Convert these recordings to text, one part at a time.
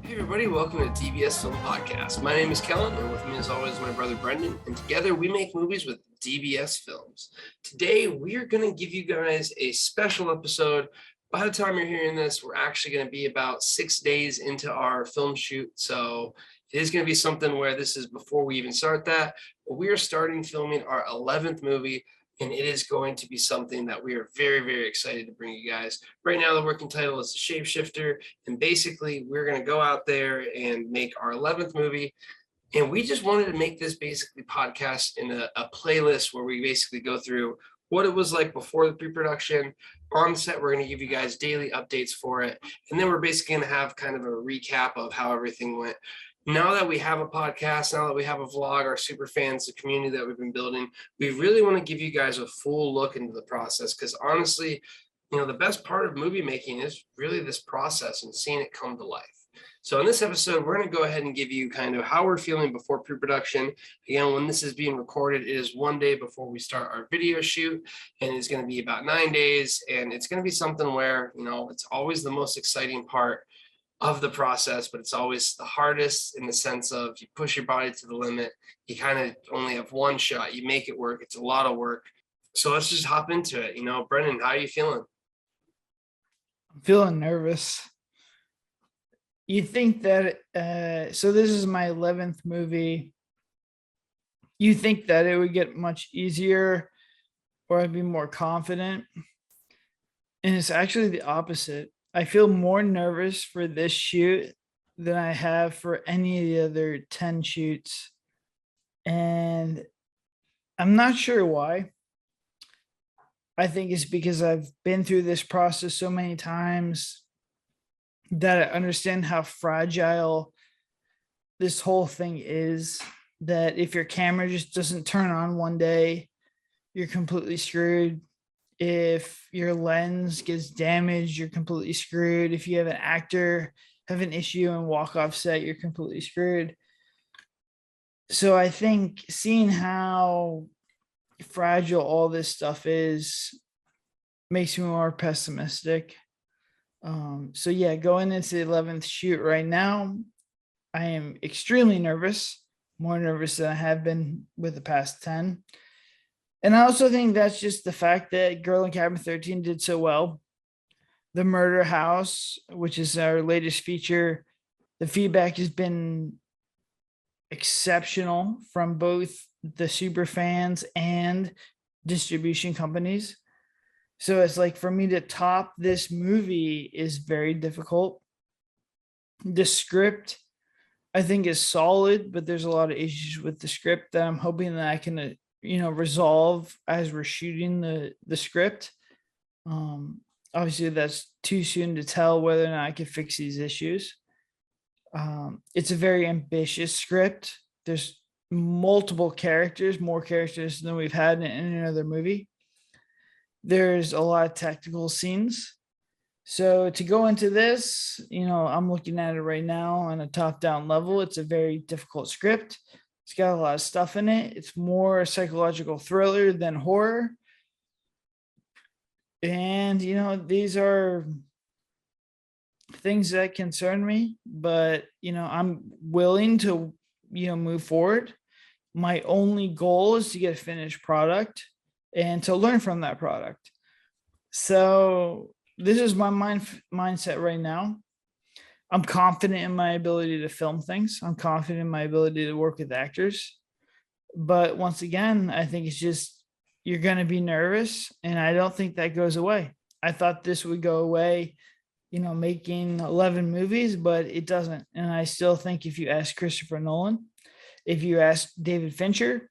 Hey everybody, welcome to DBS Film Podcast. My name is Kellen, and with me as always is my brother Brendan, and together we make movies with DBS Films. Today we are going to give you guys a special episode. By the time you're hearing this, we're actually going to be about 6 days into our film shoot, so it is going to be something where this is before we even start that, but we are starting filming our 11th movie, and it is going to be something that we are very, very excited to bring you guys. Right now, the working title is The Shapeshifter, and basically, we're going to go out there and make our 11th movie. And we just wanted to make this basically podcast in a playlist where we basically go through what it was like before the pre-production. On set, we're going to give you guys daily updates for it. And then we're basically going to have kind of a recap of how everything went. Now that we have a podcast, now that we have a vlog, our super fans, the community that we've been building, we really want to give you guys a full look into the process. Because honestly, the best part of movie making is really this process and seeing it come to life. So in this episode, we're going to go ahead and give you kind of how we're feeling before pre-production. Again, when this is being recorded, it is one day before we start our video shoot, and it's going to be about 9 days. And it's going to be something where, it's always the most exciting part of the process, but it's always the hardest in the sense of you push your body to the limit. You kind of only have one shot. You make it work. It's a lot of work. So let's just hop into it. Brendan, how are you feeling? I'm feeling nervous. You think that, so this is my 11th movie. You think that it would get much easier or I'd be more confident. And it's actually the opposite. I feel more nervous for this shoot than I have for any of the other 10 shoots. And I'm not sure why. I think it's because I've been through this process so many times that I understand how fragile this whole thing is, that if your camera just doesn't turn on one day, you're completely screwed. If your lens gets damaged, you're completely screwed. If you have an actor have an issue and walk off set, you're completely screwed. So I think seeing how fragile all this stuff is makes me more pessimistic. So yeah, going into the 11th shoot right now, I am extremely nervous, more nervous than I have been with the past 10. And I also think that's just the fact that Girl in Cabin 13 did so well. The Murder House, which is our latest feature, the feedback has been exceptional from both the super fans and distribution companies. So it's like, for me to top this movie is very difficult. The script, I think, is solid, but there's a lot of issues with the script that I'm hoping that I can resolve as we're shooting the script. Obviously that's too soon to tell whether or not I can fix these issues. It's a very ambitious script. There's multiple characters, more characters than we've had in another movie. There's a lot of technical scenes. So to go into this, I'm looking at it right now on a top-down level. It's a very difficult script. It's got a lot of stuff in it. It's more a psychological thriller than horror. And, these are things that concern me, but, I'm willing to, move forward. My only goal is to get a finished product and to learn from that product. So this is my mindset right now. I'm confident in my ability to film things. I'm confident in my ability to work with actors. But once again, I think it's just, you're going to be nervous. And I don't think that goes away. I thought this would go away, making 11 movies, but it doesn't. And I still think if you ask Christopher Nolan, if you ask David Fincher,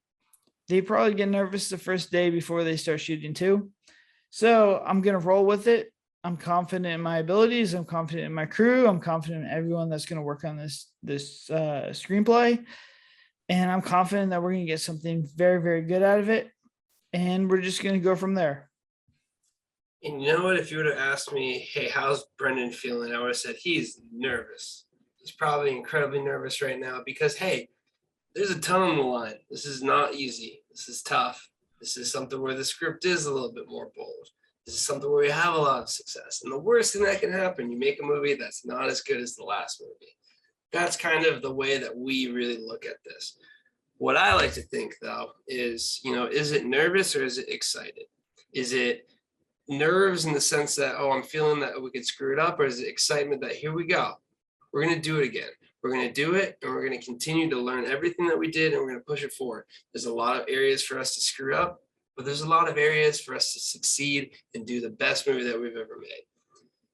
they probably get nervous the first day before they start shooting too. So I'm going to roll with it. I'm confident in my abilities. I'm confident in my crew. I'm confident in everyone that's going to work on this screenplay. And I'm confident that we're going to get something very, very good out of it. And we're just going to go from there. And you know what? If you would have asked me, hey, how's Brendan feeling? I would have said he's nervous. He's probably incredibly nervous right now because, hey, there's a ton on the line. This is not easy. This is tough. This is something where the script is a little bit more bold. This is something where we have a lot of success. And the worst thing that can happen, you make a movie that's not as good as the last movie. That's kind of the way that we really look at this. What I like to think though is, is it nervous or is it excited? Is it nerves in the sense that, oh, I'm feeling that we could screw it up, or is it excitement that here we go? We're going to do it again. We're going to do it and we're going to continue to learn everything that we did and we're going to push it forward. There's a lot of areas for us to screw up, but there's a lot of areas for us to succeed and do the best movie that we've ever made.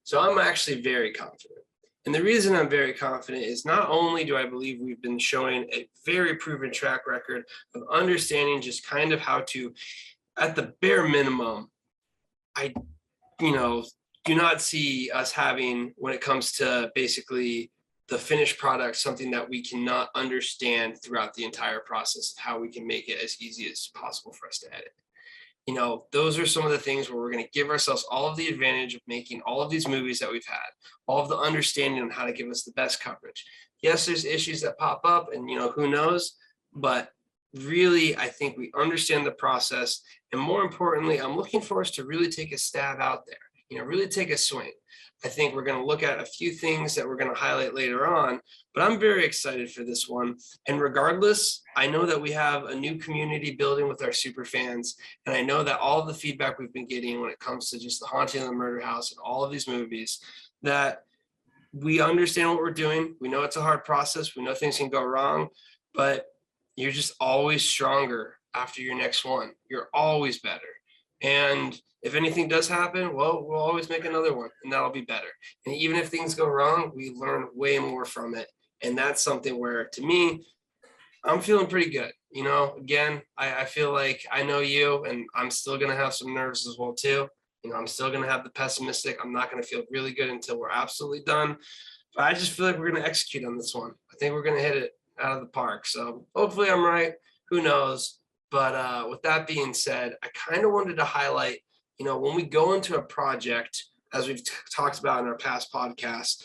So I'm actually very confident. And the reason I'm very confident is not only do I believe we've been showing a very proven track record of understanding just kind of how to, at the bare minimum, I, do not see us having, when it comes to basically the finished product, something that we cannot understand throughout the entire process of how we can make it as easy as possible for us to edit. Those are some of the things where we're going to give ourselves all of the advantage of making all of these movies that we've had, all of the understanding on how to give us the best coverage. Yes, there's issues that pop up and, who knows, but really, I think we understand the process. And more importantly, I'm looking for us to really take a stab out there, really take a swing. I think we're going to look at a few things that we're going to highlight later on, but I'm very excited for this one. And regardless, I know that we have a new community building with our super fans. And I know that all of the feedback we've been getting when it comes to just The Haunting of the Murder House and all of these movies, that we understand what we're doing. We know it's a hard process. We know things can go wrong, but you're just always stronger after your next one. You're always better. And if anything does happen, well, we'll always make another one and that'll be better. And even if things go wrong, we learn way more from it. And that's something where, to me, I'm feeling pretty good. Again, I feel like I know you, and I'm still going to have some nerves as well, too. I'm still going to have the pessimistic. I'm not going to feel really good until we're absolutely done. But I just feel like we're going to execute on this one. I think we're going to hit it out of the park. So hopefully I'm right. Who knows? But with that being said, I kind of wanted to highlight, when we go into a project, as we've talked about in our past podcasts,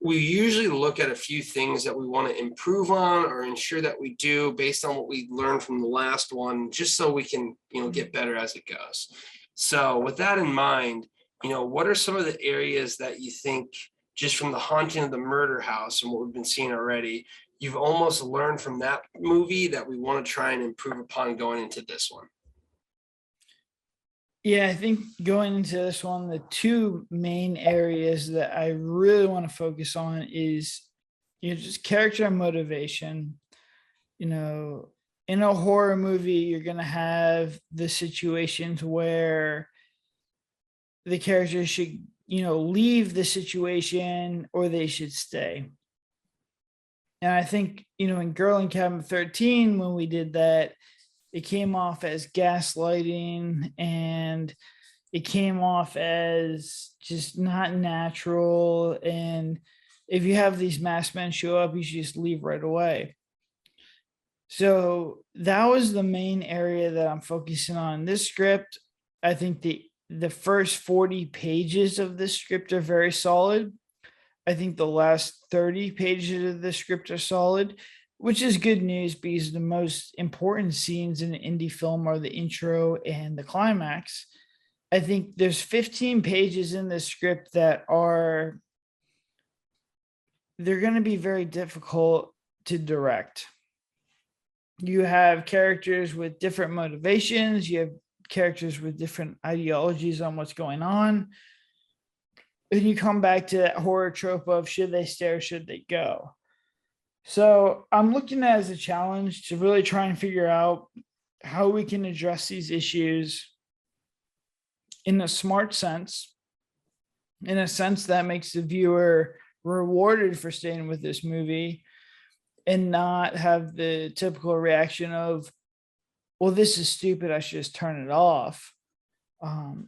we usually look at a few things that we want to improve on or ensure that we do based on what we learned from the last one, just so we can, get better as it goes. So with that in mind, what are some of the areas that you think, just from The Haunting of the Murder House and what we've been seeing already, you've almost learned from that movie that we want to try and improve upon going into this one? Yeah, I think going into this one, the two main areas that I really want to focus on is, just character and motivation. In a horror movie, you're going to have the situations where the characters should, leave the situation or they should stay. And I think, in Girl in Cabin 13, when we did that, it came off as gaslighting and it came off as just not natural. And if you have these masked men show up, you should just leave right away. So that was the main area that I'm focusing on. This script, I think the first 40 pages of this script are very solid. I think the last 30 pages of the script are solid, which is good news because the most important scenes in an indie film are the intro and the climax. I think there's 15 pages in the script that they're going to be very difficult to direct. You have characters with different motivations. You have characters with different ideologies on what's going on. And you come back to that horror trope of should they stay or should they go? So I'm looking at it as a challenge to really try and figure out how we can address these issues in a smart sense, in a sense that makes the viewer rewarded for staying with this movie and not have the typical reaction of, well, this is stupid, I should just turn it off.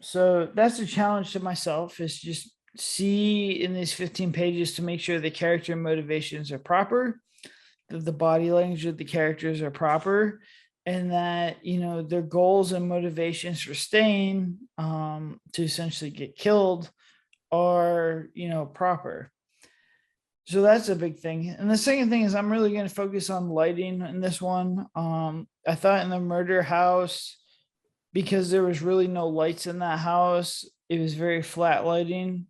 So that's a challenge to myself, is just see in these 15 pages to make sure the character motivations are proper, that the body language of the characters are proper, and that, their goals and motivations for staying to essentially get killed are, proper. So that's a big thing. And the second thing is I'm really going to focus on lighting in this one. I thought in the murder house, because there was really no lights in that house, it was very flat lighting.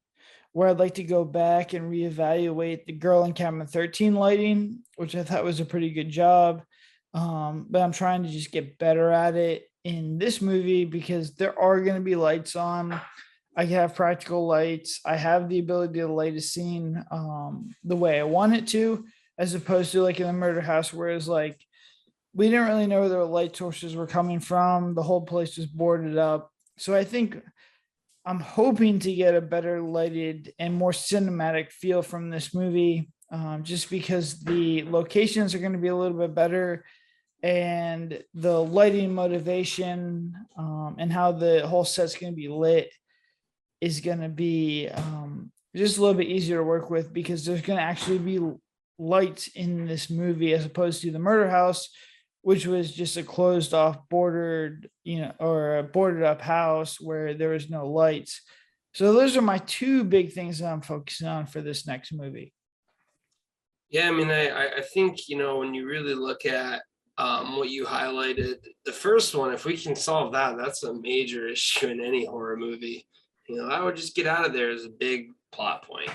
where I'd like to go back and reevaluate the Girl in Cabin 13 lighting, which I thought was a pretty good job. But I'm trying to just get better at it in this movie because there are going to be lights on. I have practical lights. I have the ability to light a scene the way I want it to, as opposed to like in the murder house, where it's like we didn't really know where the light sources were coming from. The whole place was boarded up. So I think I'm hoping to get a better lighted and more cinematic feel from this movie, just because the locations are going to be a little bit better and the lighting motivation and how the whole set's going to be lit is going to be just a little bit easier to work with because there's going to actually be lights in this movie as opposed to the murder house, which was just a closed off bordered, or a boarded up house where there was no lights. So those are my two big things that I'm focusing on for this next movie. Yeah, I mean, I think, when you really look at what you highlighted, the first one, if we can solve that, that's a major issue in any horror movie. I would just get out of there as a big plot point.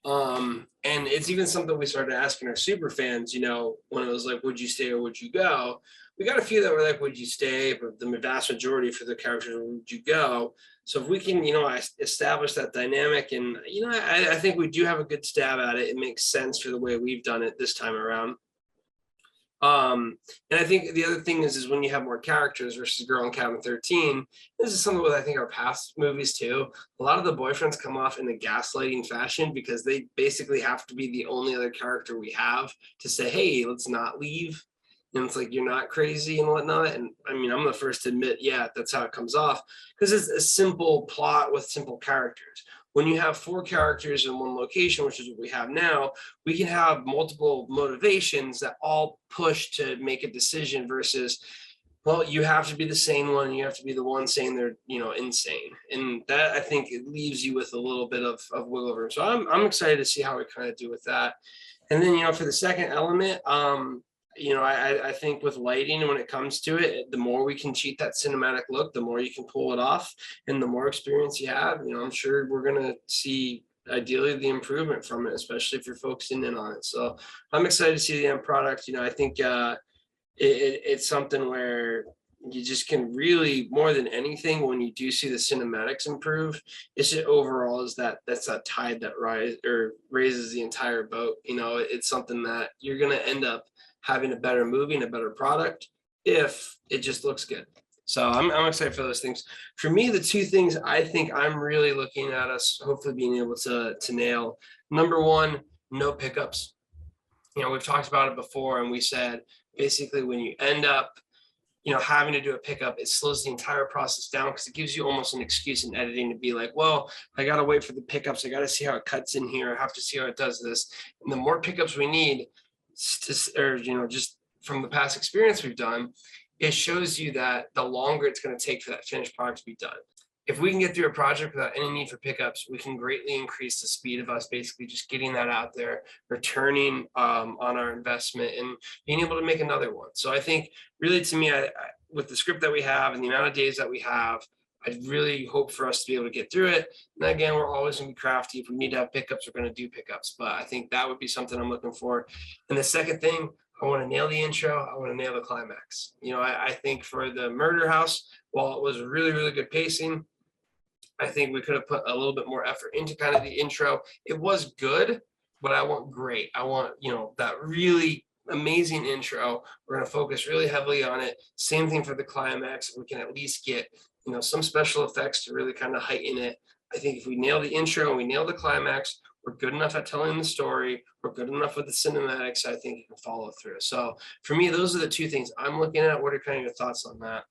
And it's even something we started asking our super fans, when it was like, would you stay or would you go? We got a few that were like, would you stay? But the vast majority for the characters, would you go? So if we can, establish that dynamic and, I think we do have a good stab at it. It makes sense for the way we've done it this time around. And I think the other thing is when you have more characters versus Girl in Cabin 13, this is something with I think our past movies too. A lot of the boyfriends come off in a gaslighting fashion because they basically have to be the only other character we have to say, hey, let's not leave. And it's like, you're not crazy and whatnot. And I mean, I'm the first to admit, yeah, that's how it comes off because it's a simple plot with simple characters. When you have 4 characters in one location, which is what we have now, we can have multiple motivations that all push to make a decision versus, well, you have to be the sane one. You have to be the one saying they're, insane. And that, I think, it leaves you with a little bit of wiggle room. So I'm excited to see how we kind of do with that. And then, for the second element, I think with lighting, when it comes to it, the more we can cheat that cinematic look, the more you can pull it off and the more experience you have, I'm sure we're going to see ideally the improvement from it, especially if you're focusing in on it. So I'm excited to see the end product. I think it's something where you just can really, more than anything, when you do see the cinematics improve, it's just overall is that's that tide that raises the entire boat. It's something that you're going to end up having a better movie and a better product if it just looks good. So I'm excited for those things. For me, the two things I think I'm really looking at us hopefully being able to nail. Number one, no pickups. We've talked about it before, and we said basically when you end up having to do a pickup, it slows the entire process down because it gives you almost an excuse in editing to be like, well, I got to wait for the pickups. I got to see how it cuts in here. I have to see how it does this. And the more pickups we need, just from the past experience we've done, it shows you that the longer it's going to take for that finished product to be done. If we can get through a project without any need for pickups, we can greatly increase the speed of us basically just getting that out there, returning on our investment and being able to make another one. So I think really to me, I with the script that we have and the amount of days that we have, I really hope for us to be able to get through it. And again, we're always going to be crafty. If we need to have pickups, we're going to do pickups. But I think that would be something I'm looking for. And the second thing, I want to nail the intro. I want to nail the climax. I think for the murder house, while it was really, really good pacing, I think we could have put a little bit more effort into kind of the intro. It was good, but I want great. I want, that really amazing intro. We're going to focus really heavily on it. Same thing for the climax. We can at least get, some special effects to really kind of heighten it. I think if we nail the intro and we nail the climax, we're good enough at telling the story. We're good enough with the cinematics. I think you can follow through. So for me, those are the two things I'm looking at. What are kind of your thoughts on that?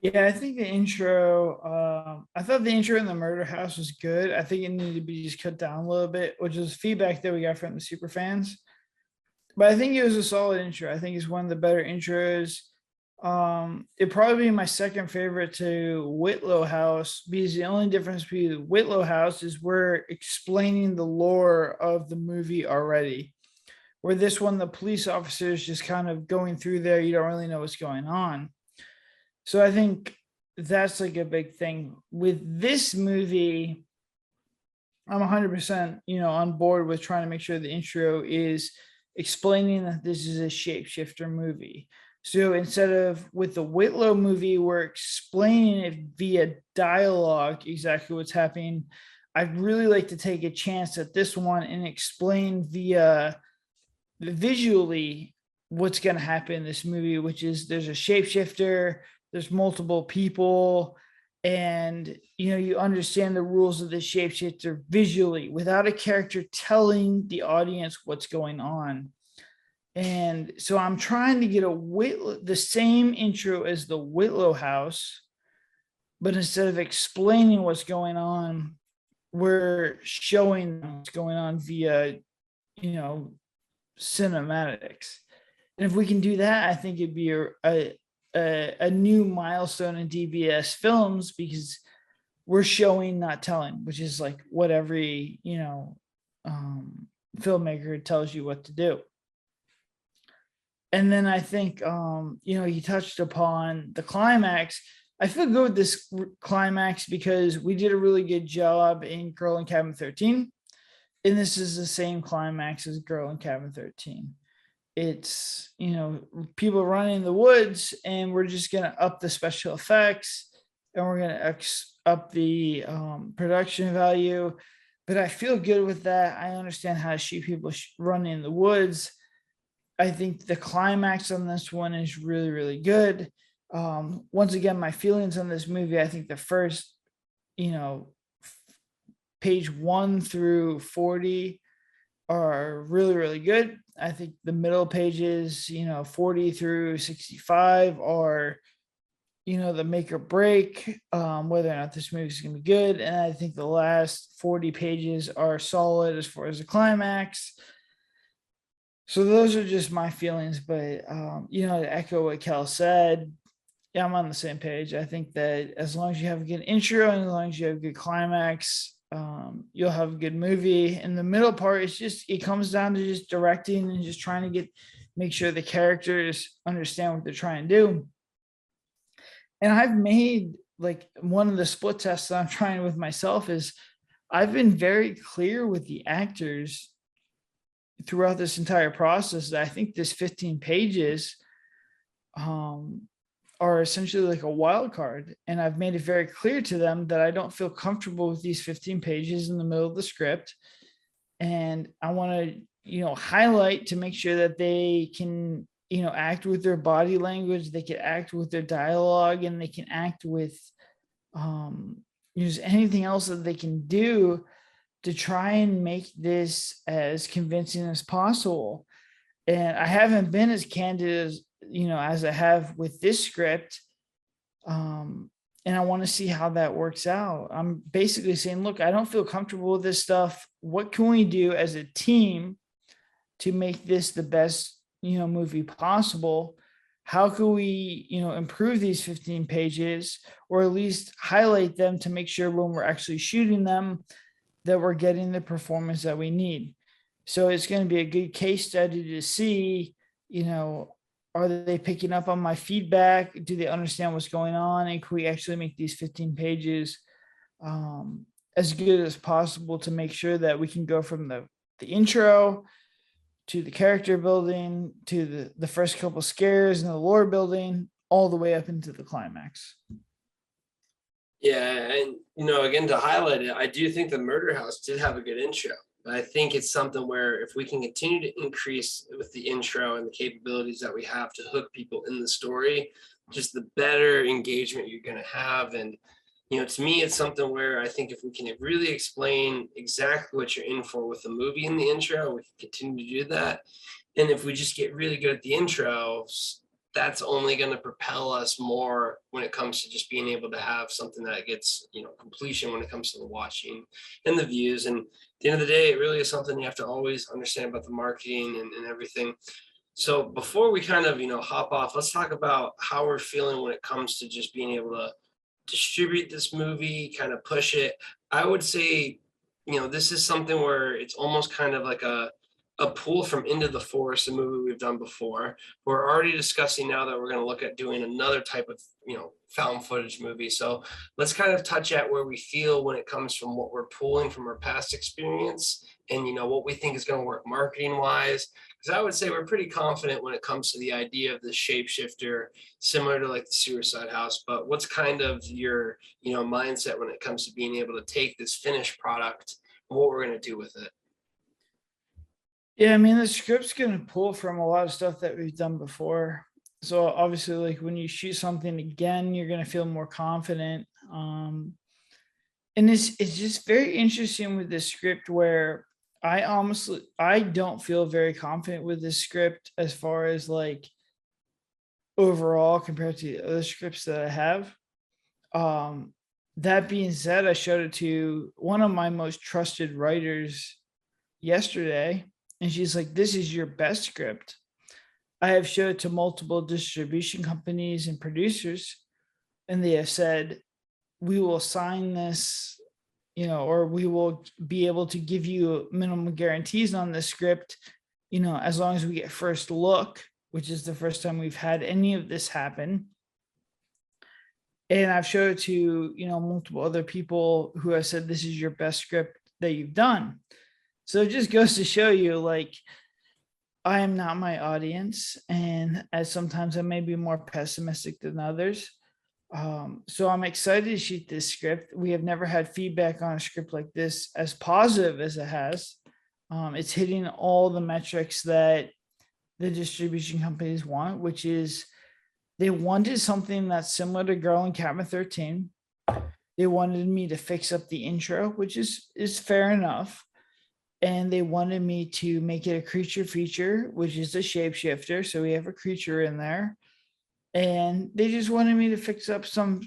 Yeah, I think the intro, I thought the intro in the murder house was good. I think it needed to be just cut down a little bit, which is feedback that we got from the super fans. But I think it was a solid intro. I think it's one of the better intros. It'd probably be my second favorite to Whitlow House because the only difference between Whitlow House is we're explaining the lore of the movie already. Where this one, the police officer is just kind of going through there. You don't really know what's going on. So I think that's like a big thing with this movie. I'm 100%, on board with trying to make sure the intro is explaining that this is a shapeshifter movie. So instead of with the Whitlow movie, we're explaining it via dialogue exactly what's happening. I'd really like to take a chance at this one and explain via visually what's going to happen in this movie, which is there's a shapeshifter, there's multiple people, and you understand the rules of the shapeshifter visually without a character telling the audience what's going on. And so I'm trying to get the same intro as the Whitlow house, but instead of explaining what's going on, we're showing what's going on via, you know, cinematics. And if we can do that, I think it'd be a new milestone in DBS films, because we're showing, not telling, which is like what every filmmaker tells you what to do. And then I think you touched upon the climax. I feel good with this climax because we did a really good job in Girl in Cabin 13. And this is the same climax as Girl in Cabin 13. It's, people running in the woods, and we're just going to up the special effects, and we're going to up the production value. But I feel good with that. I understand how to shoot people running in the woods. I think the climax on this one is really, really good. Once again, my feelings on this movie, I think the first, page 1 through 40 are really, really good. I think the middle pages, 40 through 65 are, the make or break, whether or not this movie is going to be good. And I think the last 40 pages are solid as far as the climax. So those are just my feelings, but to echo what Kel said, yeah, I'm on the same page. I think that as long as you have a good intro and as long as you have a good climax, you'll have a good movie. And the middle part is it comes down to just directing and just trying to make sure the characters understand what they're trying to do. And I've made, like, one of the split tests that I'm trying with myself is I've been very clear with the actors throughout this entire process that I think this 15 pages are essentially like a wild card. And I've made it very clear to them that I don't feel comfortable with these 15 pages in the middle of the script. And I want to, highlight to make sure that they can, act with their body language, they can act with their dialogue, and they can act with use anything else that they can do to try and make this as convincing as possible. And I haven't been as candid as I have with this script. And I want to see how that works out. I'm basically saying, look, I don't feel comfortable with this stuff. What can we do as a team to make this the best, movie possible? How can we, improve these 15 pages, or at least highlight them to make sure when we're actually shooting them that we're getting the performance that we need. So it's going to be a good case study to see, are they picking up on my feedback? Do they understand what's going on? And can we actually make these 15 pages as good as possible to make sure that we can go from the intro to the character building to the first couple scares and the lore building all the way up into the climax. Yeah, and again, to highlight it, I do think the Murder House did have a good intro. But I think it's something where if we can continue to increase with the intro and the capabilities that we have to hook people in the story, just the better engagement you're going to have. And to me, it's something where I think if we can really explain exactly what you're in for with the movie in the intro, we can continue to do that. And if we just get really good at the intros, that's only going to propel us more when it comes to just being able to have something that gets, completion when it comes to the watching and the views. And at the end of the day, it really is something you have to always understand about the marketing and everything. So before we kind of, hop off, let's talk about how we're feeling when it comes to just being able to distribute this movie, kind of push it. I would say, this is something where it's almost kind of like a pull from Into the Forest, a movie we've done before. We're already discussing now that we're going to look at doing another type of, found footage movie. So let's kind of touch at where we feel when it comes from what we're pulling from our past experience and, what we think is going to work marketing wise. Because I would say we're pretty confident when it comes to the idea of the shapeshifter, similar to like the Suicide House. But what's kind of your, mindset when it comes to being able to take this finished product and what we're going to do with it? Yeah, I mean, the script's gonna pull from a lot of stuff that we've done before. So obviously, like when you shoot something again, you're gonna feel more confident. And it's just very interesting with this script where I don't feel very confident with this script as far as like overall compared to the other scripts that I have. Um, that being said, I showed it to one of my most trusted writers yesterday, and she's like, "This is your best script." I have showed it to multiple distribution companies and producers, and they have said, "We will sign this, or we will be able to give you minimum guarantees on the script, as long as we get first look," which is the first time we've had any of this happen. And I've showed it to, multiple other people who have said, "This is your best script that you've done." So it just goes to show you, like, I am not my audience, and as sometimes I may be more pessimistic than others. So I'm excited to shoot this script. We have never had feedback on a script like this as positive as it has. It's hitting all the metrics that the distribution companies want, which is they wanted something that's similar to Girl in Cabin 13. They wanted me to fix up the intro, which is fair enough. And they wanted me to make it a creature feature, which is a shapeshifter. So we have a creature in there. And they just wanted me to fix up some,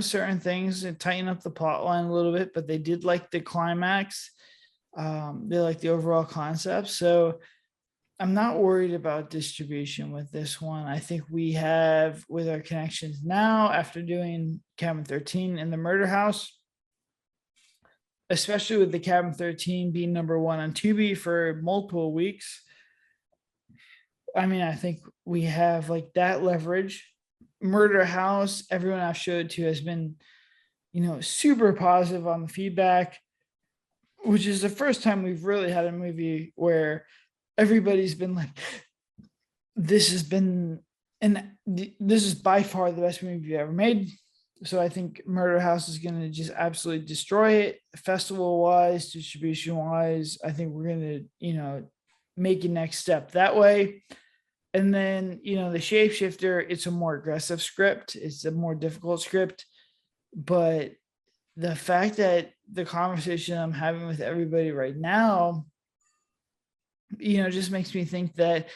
certain things and tighten up the plot line a little bit, but they did like the climax. They like the overall concept. So I'm not worried about distribution with this one. I think we have, with our connections now, after doing Cabin 13 and the Murder House, especially with the Cabin 13 being number one on Tubi for multiple weeks. I mean, I think we have like that leverage. Murder House, everyone I've showed to has been, super positive on the feedback, which is the first time we've really had a movie where everybody's been like, this has been, and this is by far the best movie you've ever made. So I think Murder House is going to just absolutely destroy it, festival wise, distribution wise. I think we're going to, make a next step that way. And then, the Shapeshifter, it's a more aggressive script. It's a more difficult script. But the fact that the conversation I'm having with everybody right now, just makes me think that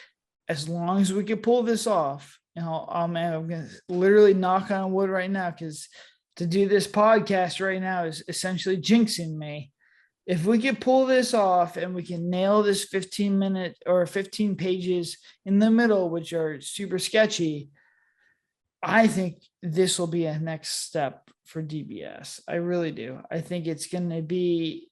as long as we can pull this off, oh man, I'm going to literally knock on wood right now, because to do this podcast right now is essentially jinxing me. If we can pull this off and we can nail this 15-minute or 15 pages in the middle, which are super sketchy, I think this will be a next step for DBS. I really do. I think it's going to be,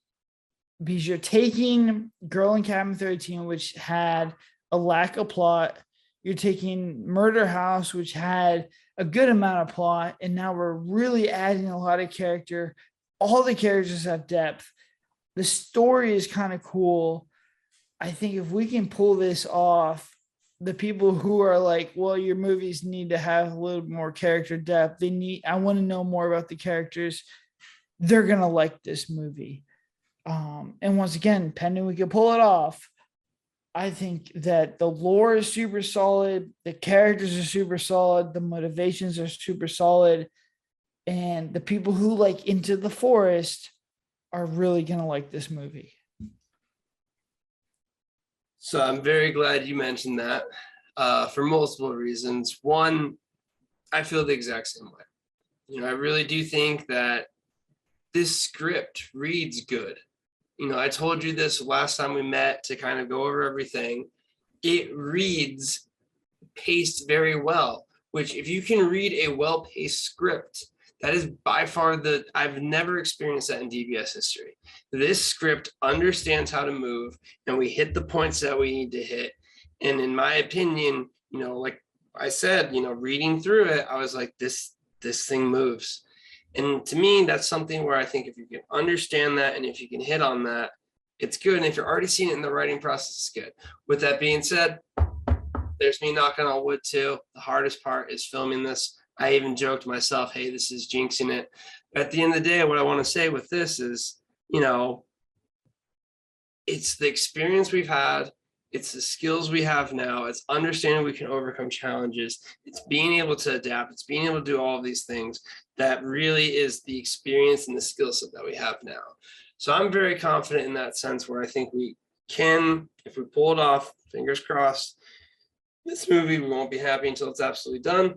because you're taking Girl in Cabin 13, which had a lack of plot. You're taking Murder House, which had a good amount of plot, and now we're really adding a lot of character. All the characters have depth. The story is kind of cool. I think if we can pull this off, the people who are like, well, your movies need to have a little more character depth. I want to know more about the characters. They're going to like this movie. And once again, pending we can pull it off, I think that the lore is super solid. The characters are super solid. The motivations are super solid. And the people who like Into the Forest are really going to like this movie. So I'm very glad you mentioned that for multiple reasons. One, I feel the exact same way. I really do think that this script reads good. I told you this last time we met to kind of go over everything. It reads paced very well, which if you can read a well-paced script, That is by far I've never experienced that in DBS history. This script understands how to move, and we hit the points that we need to hit. And in my opinion, like I said, reading through it, I was like, this thing moves. And to me, that's something where I think if you can understand that and if you can hit on that, it's good. And if you're already seeing it in the writing process, it's good. With that being said, there's me knocking on wood too. The hardest part is filming this. I even joked myself, hey, this is jinxing it. But at the end of the day, what I want to say with this is, it's the experience we've had. It's the skills we have now. It's understanding we can overcome challenges. It's being able to adapt. It's being able to do all of these things that really is the experience and the skill set that we have now. So I'm very confident in that sense where I think we can, if we pull it off, fingers crossed, this movie, we won't be happy until it's absolutely done.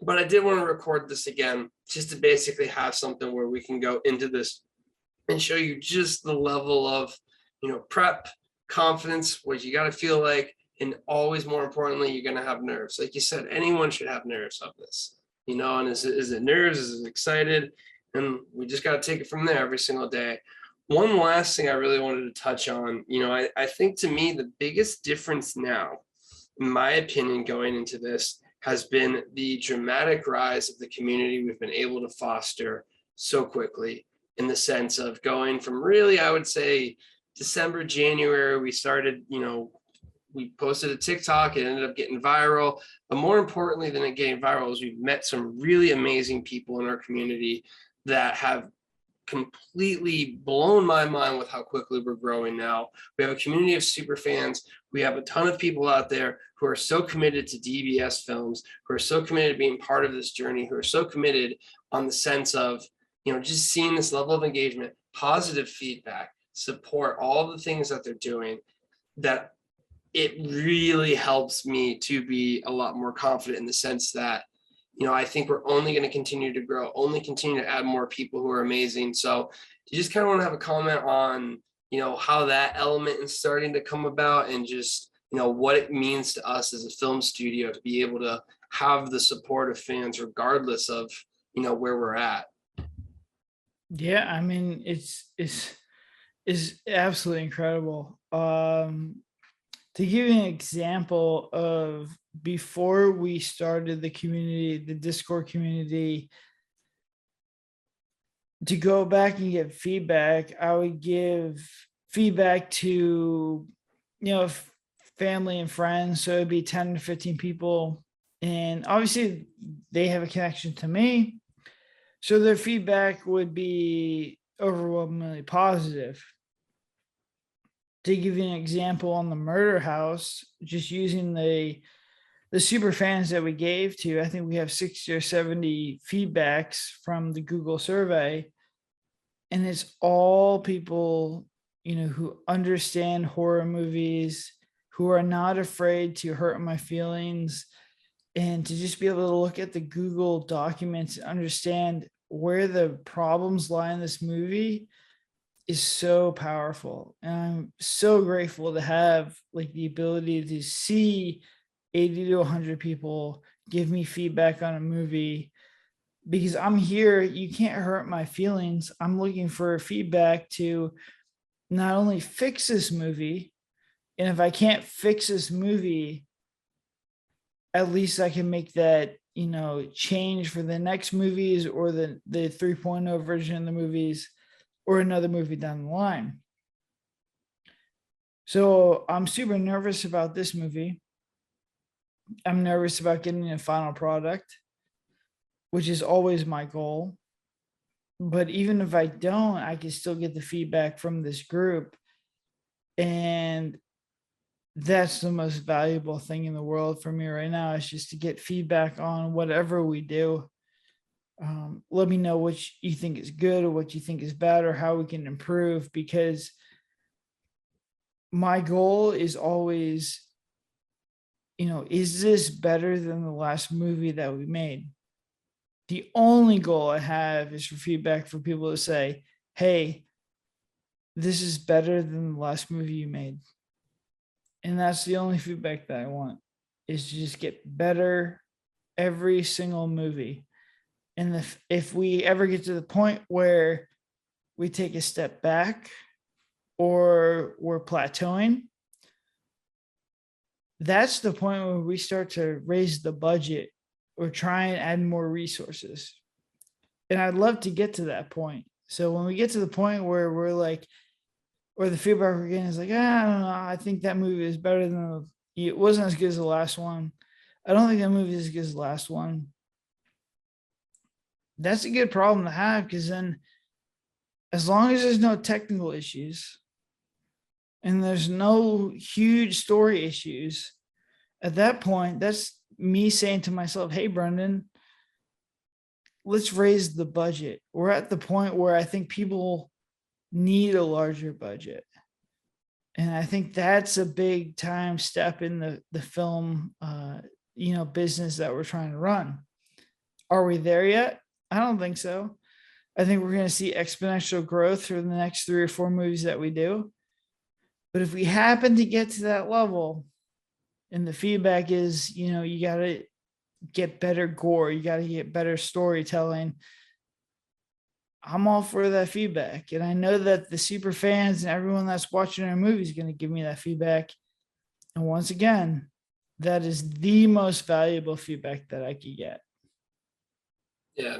But I did want to record this again, just to basically have something where we can go into this and show you just the level of, prep, confidence, what you got to feel like, and always more importantly, you're going to have nerves. Like you said, anyone should have nerves of this, and is it nerves? Is it excited? And we just got to take it from there every single day. One last thing I really wanted to touch on, I think to me, the biggest difference now, in my opinion, going into this has been the dramatic rise of the community we've been able to foster so quickly, in the sense of going from really, I would say, December, January, we started, we posted a TikTok, it ended up getting viral. But more importantly than it getting viral is we've met some really amazing people in our community that have completely blown my mind with how quickly we're growing now. We have a community of super fans. We have a ton of people out there who are so committed to DBS films, who are so committed to being part of this journey, who are so committed on the sense of, just seeing this level of engagement, positive feedback, support, all the things that they're doing, that it really helps me to be a lot more confident in the sense that, I think we're only going to continue to grow, only continue to add more people who are amazing. So you just kind of want to have a comment on, how that element is starting to come about, and just, what it means to us as a film studio to be able to have the support of fans regardless of, where we're at. Yeah, I mean, it's absolutely incredible. To give you an example of before we started the community, the Discord community, to go back and get feedback, I would give feedback to, family and friends. So it'd be 10 to 15 people. And obviously they have a connection to me. So their feedback would be overwhelmingly positive. To give you an example on the Murder House, just using the super fans that we gave to, I think we have 60 or 70 feedbacks from the Google survey. And it's all people, who understand horror movies, who are not afraid to hurt my feelings, and to just be able to look at the Google documents and understand where the problems lie in this movie is so powerful. And I'm so grateful to have like the ability to see 80 to 100 people give me feedback on a movie, because I'm here. You can't hurt my feelings. I'm looking for feedback to not only fix this movie, and if I can't fix this movie, at least I can make that, change for the next movies, or the 3.0 version of the movies, or another movie down the line. So I'm super nervous about this movie. I'm nervous about getting a final product, which is always my goal. But even if I don't, I can still get the feedback from this group. And that's the most valuable thing in the world for me right now, is just to get feedback on whatever we do. Let me know what you think is good, or what you think is bad, or how we can improve, because my goal is always, is this better than the last movie that we made? The only goal I have is for feedback, for people to say, hey, this is better than the last movie you made. And that's the only feedback that I want, is to just get better every single movie. And if we ever get to the point where we take a step back or we're plateauing, that's the point where we start to raise the budget or try and add more resources. And I'd love to get to that point. So when we get to the point where we're like, or the feedback we're getting is like, I don't know, I think that movie is better than it wasn't as good as the last one. I don't think that movie is as good as the last one. That's a good problem to have, because then as long as there's no technical issues and there's no huge story issues, at that point, that's me saying to myself, hey, Brendan, let's raise the budget. We're at the point where I think people need a larger budget. And I think that's a big time step in the film, business that we're trying to run. Are we there yet? I don't think so. I think we're going to see exponential growth through the next 3 or 4 movies that we do. But if we happen to get to that level and the feedback is, you got to get better gore, you got to get better storytelling, I'm all for that feedback. And I know that the super fans and everyone that's watching our movie is going to give me that feedback. And once again, that is the most valuable feedback that I could get. Yeah,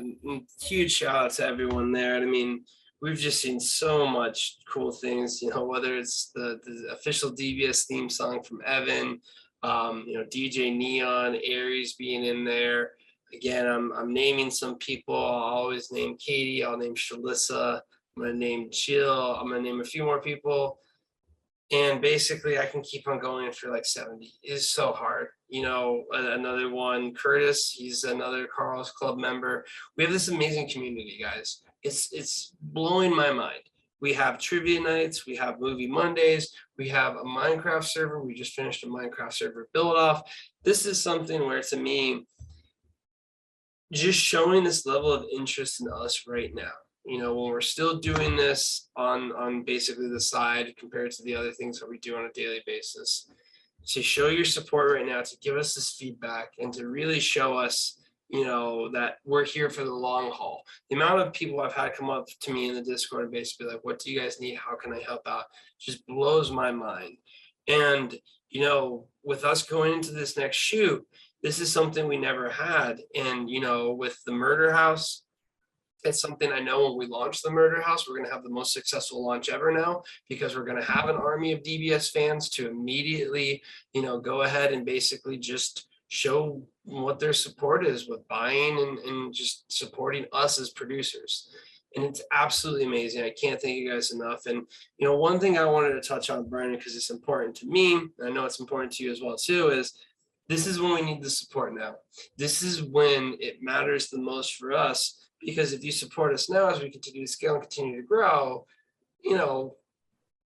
huge shout out to everyone there. I mean, we've just seen so much cool things, whether it's the official DBS theme song from Evan, DJ Neon, Aries being in there. Again, I'm naming some people. I'll always name Katie. I'll name Shalissa. I'm going to name Jill. I'm going to name a few more people. And basically, I can keep on going for like 70. It's so hard. Another one, Curtis, he's another Carl's Club member. We have this amazing community, guys. It's blowing my mind. We have trivia nights. We have movie Mondays. We have a Minecraft server. We just finished a Minecraft server build off. This is something where, to me, just showing this level of interest in us right now, when we're still doing this on basically the side compared to the other things that we do on a daily basis, to show your support right now, to give us this feedback and to really show us, that we're here for the long haul. The amount of people I've had come up to me in the Discord and basically like, what do you guys need? How can I help out? Just blows my mind. And, with us going into this next shoot, this is something we never had. And, with the Murder House, it's something I know when we launch the Murder House, we're going to have the most successful launch ever now, because we're going to have an army of DBS fans to immediately, go ahead and basically just show what their support is with buying and just supporting us as producers. And it's absolutely amazing. I can't thank you guys enough. And, one thing I wanted to touch on, Brandon, because it's important to me, and I know it's important to you as well, too, is this is when we need the support now. This is when it matters the most for us, because if you support us now as we continue to scale and continue to grow,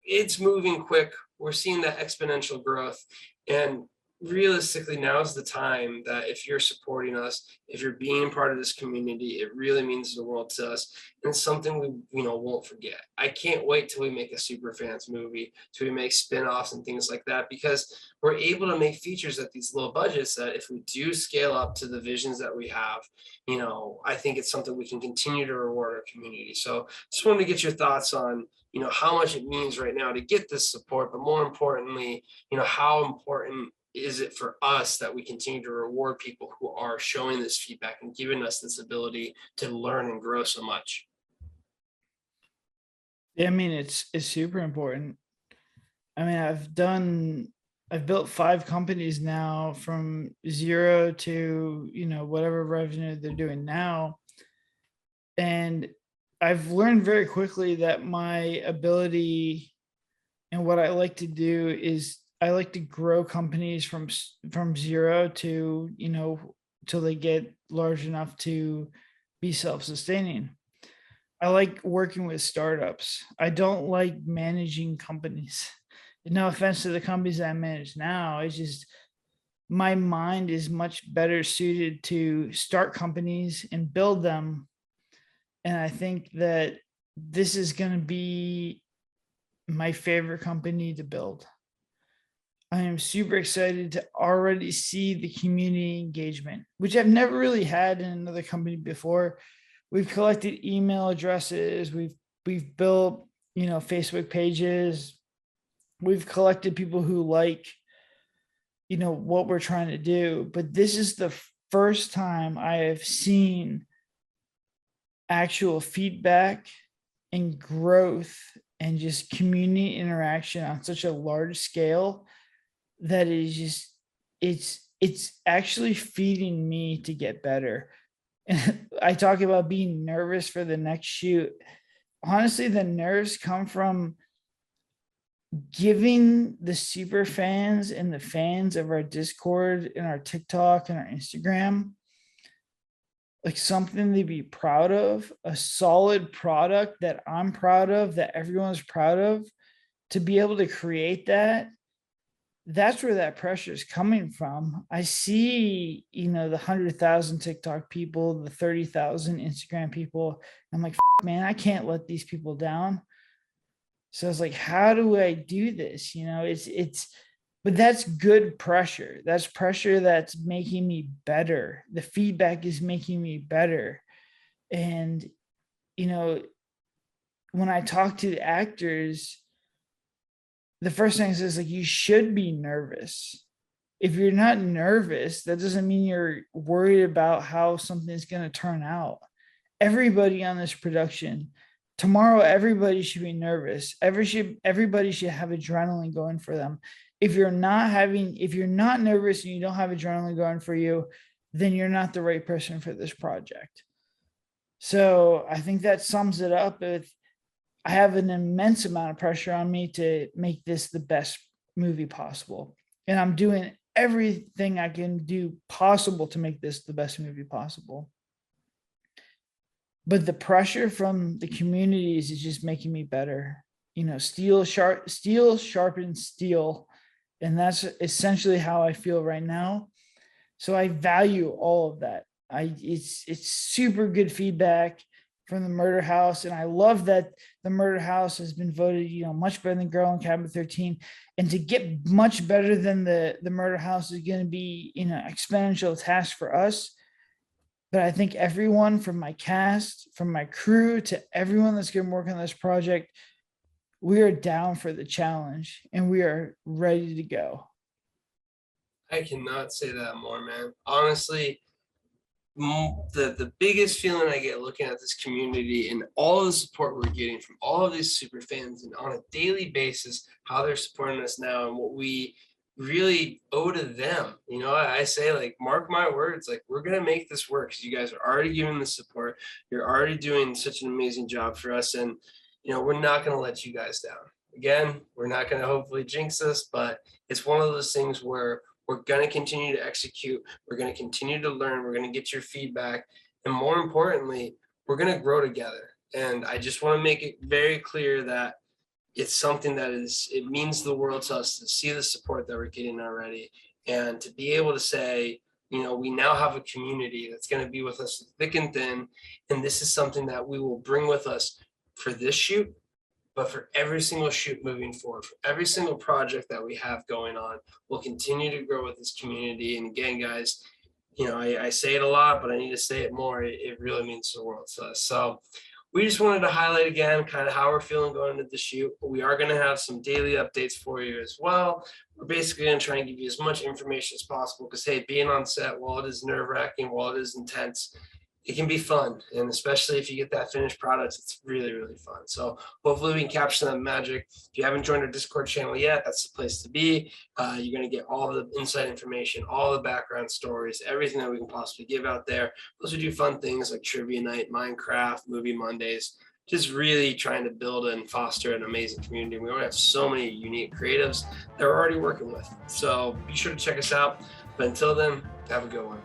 it's moving quick. We're seeing that exponential growth. And realistically, now's the time that if you're supporting us, if you're being part of this community, it really means the world to us. And it's something we won't forget. I can't wait till we make a super fans movie, till we make spin-offs and things like that, because we're able to make features at these low budgets that if we do scale up to the visions that we have, I think it's something we can continue to reward our community. So just wanted to get your thoughts on, how much it means right now to get this support, but more importantly, how important is it for us that we continue to reward people who are showing this feedback and giving us this ability to learn and grow so much? Yeah, I mean, it's super important. I mean, I've built 5 companies now from 0 to, whatever revenue they're doing now. And I've learned very quickly that my ability and what I like to do is I like to grow companies from 0 to, till they get large enough to be self-sustaining. I like working with startups. I don't like managing companies. No offense to the companies that I manage now. It's just my mind is much better suited to start companies and build them. And I think that this is going to be my favorite company to build. I am super excited to already see the community engagement, which I've never really had in another company before. We've collected email addresses, we've built, Facebook pages, we've collected people who like, what we're trying to do, but this is the first time I have seen actual feedback and growth and just community interaction on such a large scale that is just it's actually feeding me to get better. And I talk about being nervous for the next shoot. Honestly, the nerves come from giving the super fans and the fans of our Discord and our TikTok and our Instagram like something to be proud of, a solid product that I'm proud of, that everyone's proud of. To be able to create that, that's where that pressure is coming from. I see, the 100,000 TikTok people, the 30,000 Instagram people. I'm like, man, I can't let these people down. So it's like, how do I do this? But that's good pressure. That's pressure that's making me better. The feedback is making me better. And, when I talk to the actors, the first thing is like, you should be nervous. If you're not nervous, that doesn't mean you're worried about how something's going to turn out. Everybody on this production, tomorrow, everybody should be nervous. Everybody should have adrenaline going for them. If you're not nervous and you don't have adrenaline going for you, then you're not the right person for this project. So I think that sums it up. I have an immense amount of pressure on me to make this the best movie possible. And I'm doing everything I can do possible to make this the best movie possible. But the pressure from the communities is just making me better. Steel sharpens steel. And that's essentially how I feel right now. So I value all of that. It's super good feedback from the Murder House. And I love that the Murder House has been voted, much better than Girl in Cabin 13. And to get much better than the Murder House is going to be, exponential task for us. But I think everyone from my cast, from my crew to everyone that's going to work on this project, we are down for the challenge and we are ready to go. I cannot say that more, man. Honestly, the biggest feeling I get looking at this community and all the support we're getting from all of these super fans and on a daily basis, how they're supporting us now and what we really owe to them. I say, like, mark my words, like, we're going to make this work because you guys are already giving the support. You're already doing such an amazing job for us. And, we're not going to let you guys down. Again, we're not going to hopefully jinx this, but it's one of those things where we're going to continue to execute. We're going to continue to learn. We're going to get your feedback. And more importantly, we're going to grow together. And I just want to make it very clear that it's something that it means the world to us to see the support that we're getting already. And to be able to say, we now have a community that's going to be with us thick and thin. And this is something that we will bring with us for this shoot, but for every single shoot moving forward, for every single project that we have going on, we'll continue to grow with this community. And again, guys, I say it a lot, but I need to say it more. It really means the world to us. So we just wanted to highlight again kind of how we're feeling going into the shoot. We are going to have some daily updates for you as well. We're basically going to try and give you as much information as possible because, hey, being on set, while it is nerve-wracking, while it is intense, it can be fun. And especially if you get that finished product, it's really, really fun. So hopefully we can capture that magic. If you haven't joined our Discord channel yet, that's the place to be. You're going to get all the inside information, all the background stories, everything that we can possibly give out there. Plus we do fun things like trivia night, Minecraft, movie Mondays, just really trying to build and foster an amazing community. We already have so many unique creatives that we're already working with. So be sure to check us out. But until then, have a good one.